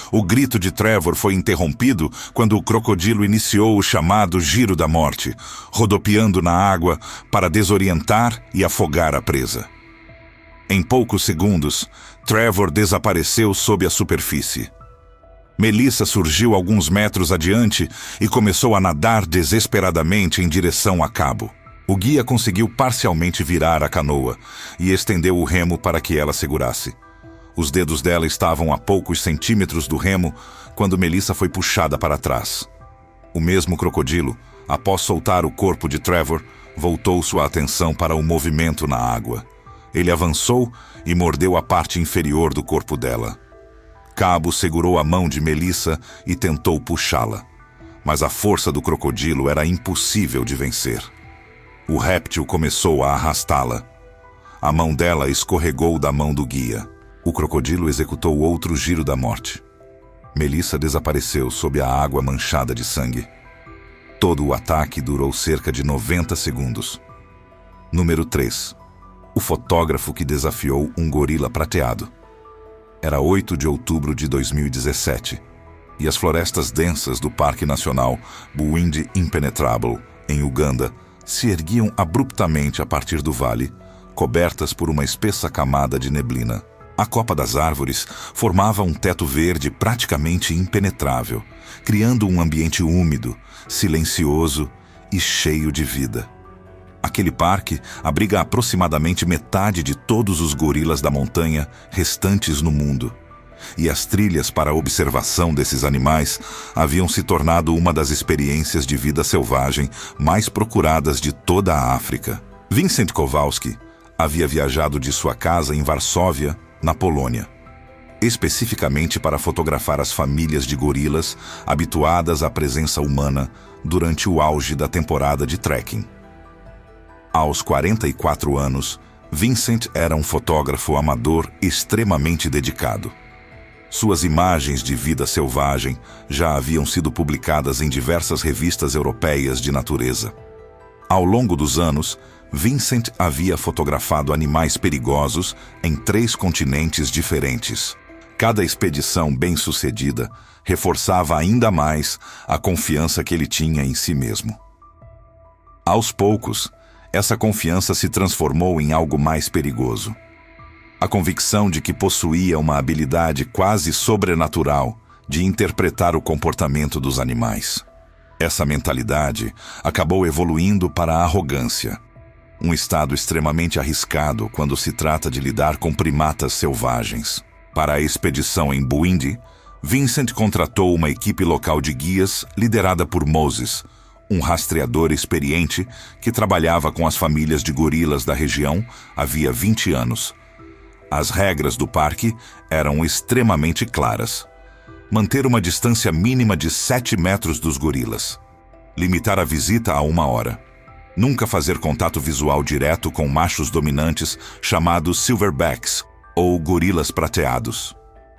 O grito de Trevor foi interrompido quando o crocodilo iniciou o chamado giro da morte, rodopiando na água para desorientar e afogar a presa. Em poucos segundos, Trevor desapareceu sob a superfície. Melissa surgiu alguns metros adiante e começou a nadar desesperadamente em direção a Cabo. O guia conseguiu parcialmente virar a canoa e estendeu o remo para que ela segurasse. Os dedos dela estavam a poucos centímetros do remo quando Melissa foi puxada para trás. O mesmo crocodilo, após soltar o corpo de Trevor, voltou sua atenção para o movimento na água. Ele avançou e mordeu a parte inferior do corpo dela. Cabo segurou a mão de Melissa e tentou puxá-la, mas a força do crocodilo era impossível de vencer. O réptil começou a arrastá-la. A mão dela escorregou da mão do guia. O crocodilo executou outro giro da morte. Melissa desapareceu sob a água manchada de sangue. Todo o ataque durou cerca de 90 segundos. Número 3. O fotógrafo que desafiou um gorila prateado. Era 8 de outubro de 2017, e as florestas densas do Parque Nacional Bwindi Impenetrable, em Uganda, se erguiam abruptamente a partir do vale, cobertas por uma espessa camada de neblina. A copa das árvores formava um teto verde praticamente impenetrável, criando um ambiente úmido, silencioso e cheio de vida. Aquele parque abriga aproximadamente metade de todos os gorilas da montanha restantes no mundo. E as trilhas para a observação desses animais haviam se tornado uma das experiências de vida selvagem mais procuradas de toda a África. Vincent Kowalski havia viajado de sua casa em Varsóvia, na Polônia, especificamente para fotografar as famílias de gorilas habituadas à presença humana durante o auge da temporada de trekking. Aos 44 anos, Vincent era um fotógrafo amador extremamente dedicado. Suas imagens de vida selvagem já haviam sido publicadas em diversas revistas europeias de natureza. Ao longo dos anos, Vincent havia fotografado animais perigosos em 3 continentes diferentes. Cada expedição bem-sucedida reforçava ainda mais a confiança que ele tinha em si mesmo. Aos poucos, essa confiança se transformou em algo mais perigoso. A convicção de que possuía uma habilidade quase sobrenatural de interpretar o comportamento dos animais. Essa mentalidade acabou evoluindo para a arrogância, um estado extremamente arriscado quando se trata de lidar com primatas selvagens. Para a expedição em Buindi, Vincent contratou uma equipe local de guias liderada por Moses, um rastreador experiente que trabalhava com as famílias de gorilas da região havia 20 anos. As regras do parque eram extremamente claras. Manter uma distância mínima de 7 metros dos gorilas. Limitar a visita a 1 hora. Nunca fazer contato visual direto com machos dominantes chamados silverbacks, ou gorilas prateados.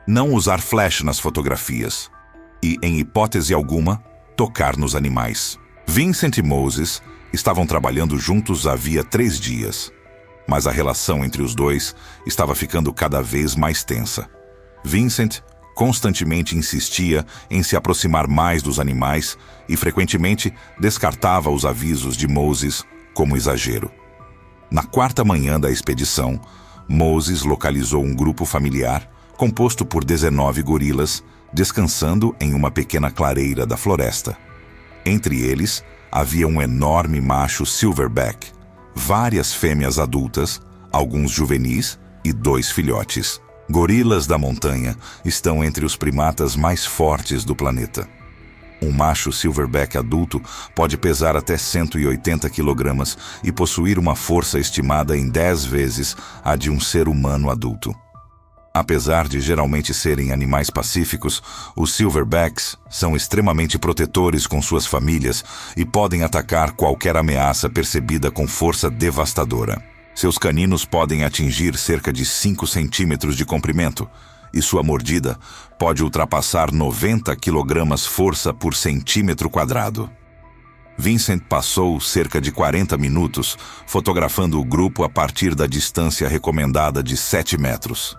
Não usar flash nas fotografias. E, em hipótese alguma, tocar nos animais. Vincent e Moses estavam trabalhando juntos havia 3 dias. Mas a relação entre os dois estava ficando cada vez mais tensa. Vincent constantemente insistia em se aproximar mais dos animais e frequentemente descartava os avisos de Moses como exagero. Na 4ª manhã da expedição, Moses localizou um grupo familiar composto por 19 gorilas descansando em uma pequena clareira da floresta. Entre eles, havia um enorme macho silverback, várias fêmeas adultas, alguns juvenis e 2 filhotes. Gorilas da montanha estão entre os primatas mais fortes do planeta. Um macho silverback adulto pode pesar até 180 kg e possuir uma força estimada em 10 vezes a de um ser humano adulto. Apesar de geralmente serem animais pacíficos, os silverbacks são extremamente protetores com suas famílias e podem atacar qualquer ameaça percebida com força devastadora. Seus caninos podem atingir cerca de 5 centímetros de comprimento e sua mordida pode ultrapassar 90 kg força por centímetro quadrado. Vincent passou cerca de 40 minutos fotografando o grupo a partir da distância recomendada de 7 metros.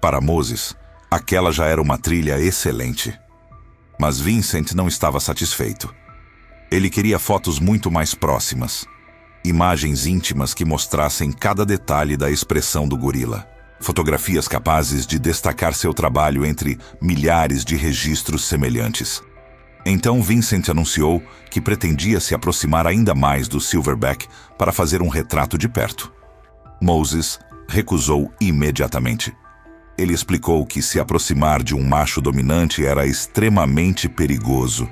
Para Moses, aquela já era uma trilha excelente. Mas Vincent não estava satisfeito. Ele queria fotos muito mais próximas. Imagens íntimas que mostrassem cada detalhe da expressão do gorila. Fotografias capazes de destacar seu trabalho entre milhares de registros semelhantes. Então Vincent anunciou que pretendia se aproximar ainda mais do silverback para fazer um retrato de perto. Moses recusou imediatamente. Ele explicou que se aproximar de um macho dominante era extremamente perigoso.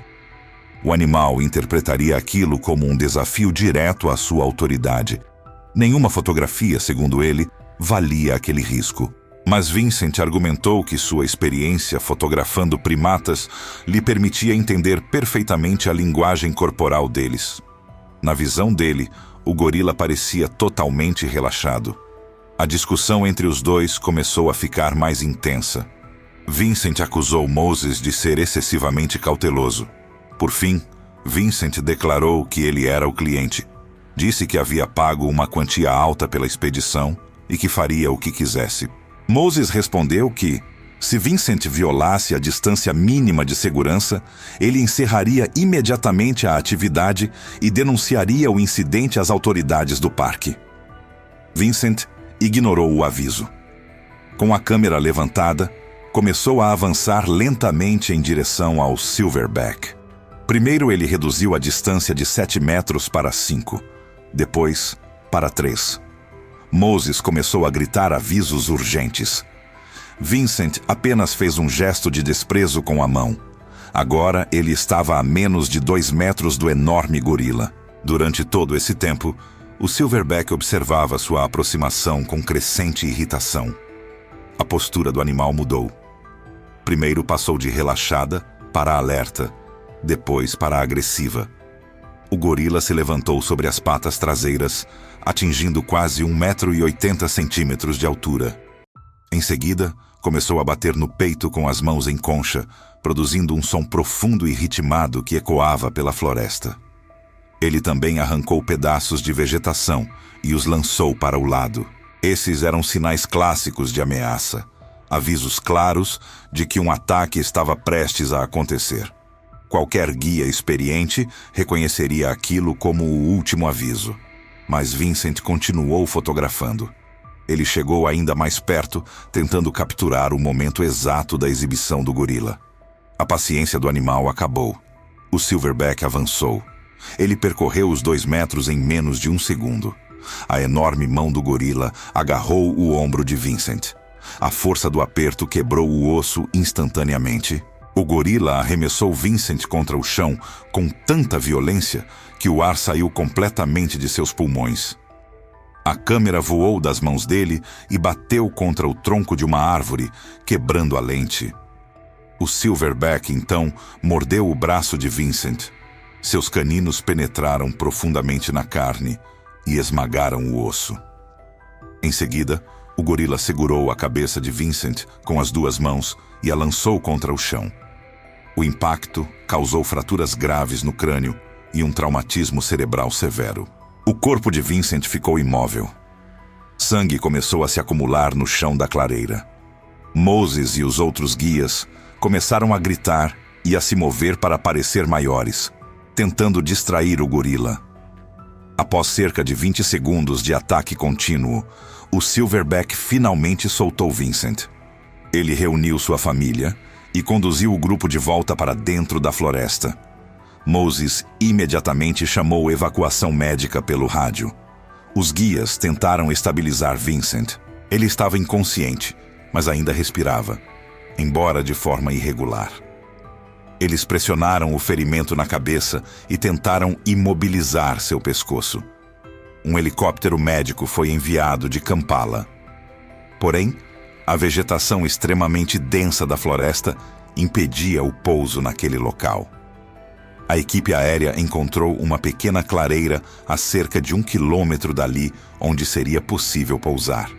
O animal interpretaria aquilo como um desafio direto à sua autoridade. Nenhuma fotografia, segundo ele, valia aquele risco. Mas Vincent argumentou que sua experiência fotografando primatas lhe permitia entender perfeitamente a linguagem corporal deles. Na visão dele, o gorila parecia totalmente relaxado. A discussão entre os dois começou a ficar mais intensa. Vincent acusou Moses de ser excessivamente cauteloso. Por fim, Vincent declarou que ele era o cliente. Disse que havia pago uma quantia alta pela expedição e que faria o que quisesse. Moses respondeu que, se Vincent violasse a distância mínima de segurança, ele encerraria imediatamente a atividade e denunciaria o incidente às autoridades do parque. Vincent ignorou o aviso. Com a câmera levantada, começou a avançar lentamente em direção ao silverback. Primeiro ele reduziu a distância de 7 metros para 5, depois para 3. Moses começou a gritar avisos urgentes. Vincent apenas fez um gesto de desprezo com a mão. Agora ele estava a menos de 2 metros do enorme gorila. Durante todo esse tempo, o silverback observava sua aproximação com crescente irritação. A postura do animal mudou. Primeiro passou de relaxada para alerta, depois para agressiva. O gorila se levantou sobre as patas traseiras, atingindo quase 1,80 m de altura. Em seguida, começou a bater no peito com as mãos em concha, produzindo um som profundo e ritmado que ecoava pela floresta. Ele também arrancou pedaços de vegetação e os lançou para o lado. Esses eram sinais clássicos de ameaça, avisos claros de que um ataque estava prestes a acontecer. Qualquer guia experiente reconheceria aquilo como o último aviso. Mas Vincent continuou fotografando. Ele chegou ainda mais perto, tentando capturar o momento exato da exibição do gorila. A paciência do animal acabou. O silverback avançou. Ele percorreu os 2 metros em menos de 1 segundo. A enorme mão do gorila agarrou o ombro de Vincent. A força do aperto quebrou o osso instantaneamente. O gorila arremessou Vincent contra o chão com tanta violência que o ar saiu completamente de seus pulmões. A câmera voou das mãos dele e bateu contra o tronco de uma árvore, quebrando a lente. O silverback, então, mordeu o braço de Vincent. Seus caninos penetraram profundamente na carne e esmagaram o osso. Em seguida, o gorila segurou a cabeça de Vincent com as 2 mãos e a lançou contra o chão. O impacto causou fraturas graves no crânio e um traumatismo cerebral severo. O corpo de Vincent ficou imóvel. Sangue começou a se acumular no chão da clareira. Moses e os outros guias começaram a gritar e a se mover para parecer maiores, tentando distrair o gorila. Após cerca de 20 segundos de ataque contínuo, o silverback finalmente soltou Vincent. Ele reuniu sua família e conduziu o grupo de volta para dentro da floresta. Moses imediatamente chamou evacuação médica pelo rádio. Os guias tentaram estabilizar Vincent. Ele estava inconsciente, mas ainda respirava, embora de forma irregular. Eles pressionaram o ferimento na cabeça e tentaram imobilizar seu pescoço. Um helicóptero médico foi enviado de Kampala. Porém, a vegetação extremamente densa da floresta impedia o pouso naquele local. A equipe aérea encontrou uma pequena clareira a cerca de 1 quilômetro dali, onde seria possível pousar.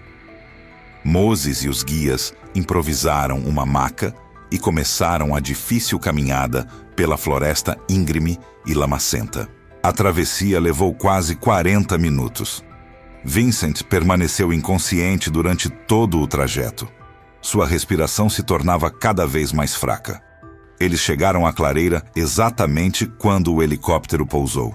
Moses e os guias improvisaram uma maca e começaram a difícil caminhada pela floresta íngreme e lamacenta. A travessia levou quase 40 minutos. Vincent permaneceu inconsciente durante todo o trajeto. Sua respiração se tornava cada vez mais fraca. Eles chegaram à clareira exatamente quando o helicóptero pousou.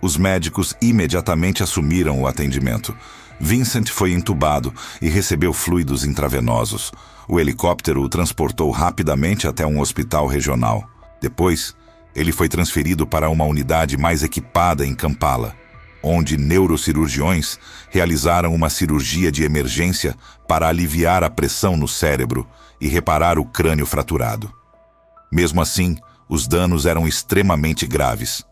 Os médicos imediatamente assumiram o atendimento. Vincent foi entubado e recebeu fluidos intravenosos. O helicóptero o transportou rapidamente até um hospital regional. Depois, ele foi transferido para uma unidade mais equipada em Kampala, onde neurocirurgiões realizaram uma cirurgia de emergência para aliviar a pressão no cérebro e reparar o crânio fraturado. Mesmo assim, os danos eram extremamente graves.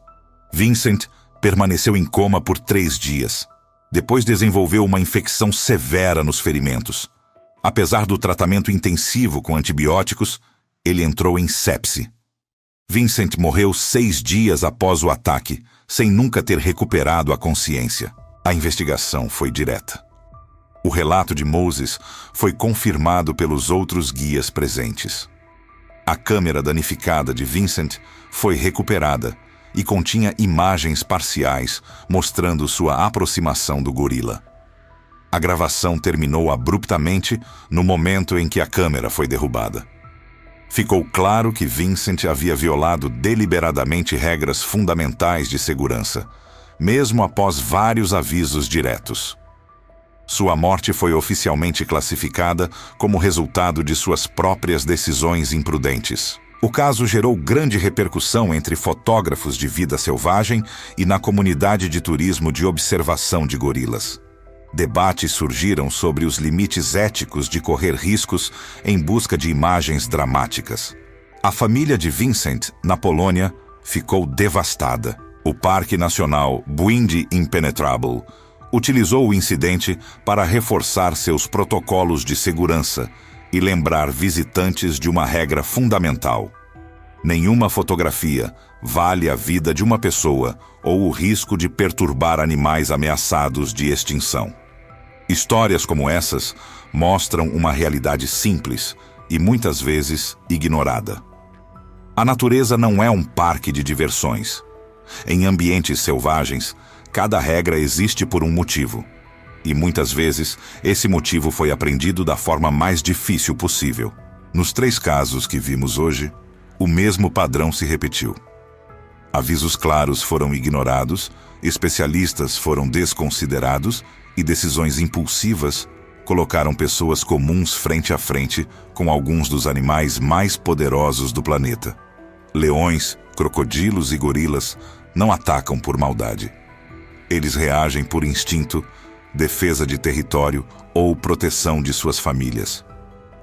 Vincent permaneceu em coma por 3 dias. Depois desenvolveu uma infecção severa nos ferimentos. Apesar do tratamento intensivo com antibióticos, ele entrou em sepse. Vincent morreu 6 dias após o ataque, sem nunca ter recuperado a consciência. A investigação foi direta. O relato de Moses foi confirmado pelos outros guias presentes. A câmera danificada de Vincent foi recuperada e continha imagens parciais mostrando sua aproximação do gorila. A gravação terminou abruptamente no momento em que a câmera foi derrubada. Ficou claro que Vincent havia violado deliberadamente regras fundamentais de segurança, mesmo após vários avisos diretos. Sua morte foi oficialmente classificada como resultado de suas próprias decisões imprudentes. O caso gerou grande repercussão entre fotógrafos de vida selvagem e na comunidade de turismo de observação de gorilas. Debates surgiram sobre os limites éticos de correr riscos em busca de imagens dramáticas. A família de Vincent, na Polônia, ficou devastada. O Parque Nacional Bwindi Impenetrable utilizou o incidente para reforçar seus protocolos de segurança e lembrar visitantes de uma regra fundamental. Nenhuma fotografia vale a vida de uma pessoa ou o risco de perturbar animais ameaçados de extinção. Histórias como essas mostram uma realidade simples e muitas vezes ignorada. A natureza não é um parque de diversões. Em ambientes selvagens, cada regra existe por um motivo. E muitas vezes, esse motivo foi aprendido da forma mais difícil possível. Nos 3 casos que vimos hoje, o mesmo padrão se repetiu. Avisos claros foram ignorados, especialistas foram desconsiderados e decisões impulsivas colocaram pessoas comuns frente a frente com alguns dos animais mais poderosos do planeta. Leões, crocodilos e gorilas não atacam por maldade. Eles reagem por instinto, defesa de território ou proteção de suas famílias.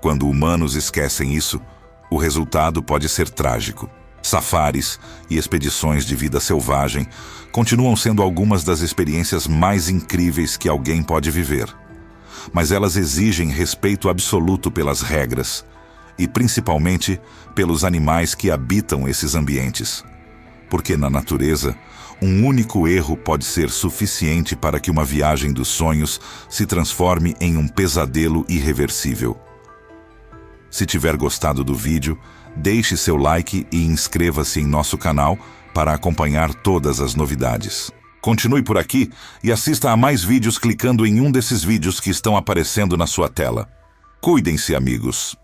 Quando humanos esquecem isso, o resultado pode ser trágico. Safaris e expedições de vida selvagem continuam sendo algumas das experiências mais incríveis que alguém pode viver. Mas elas exigem respeito absoluto pelas regras e, principalmente, pelos animais que habitam esses ambientes. Porque na natureza, um único erro pode ser suficiente para que uma viagem dos sonhos se transforme em um pesadelo irreversível. Se tiver gostado do vídeo, deixe seu like e inscreva-se em nosso canal para acompanhar todas as novidades. Continue por aqui e assista a mais vídeos clicando em um desses vídeos que estão aparecendo na sua tela. Cuidem-se, amigos!